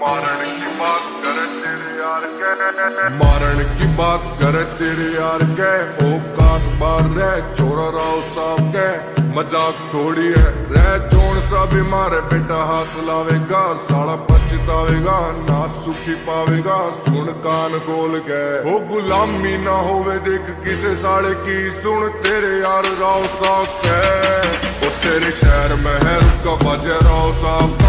मारण की बात करे तेरे यार के, मारण की बात करे तेरे यार के। औकात बार रह छोरा राव साहब के, मजाक थोड़ी है रह जोन सा भी मारे बेटा हाथ लावेगा, साला पछतावेगा ना सुखी पावेगा। सुन कान खोल के हो गुलामी ना होवे देख किसे साले की, सुन तेरे यार राव साहब के। ओ तेरे शहर में है रुका बजे राव साहब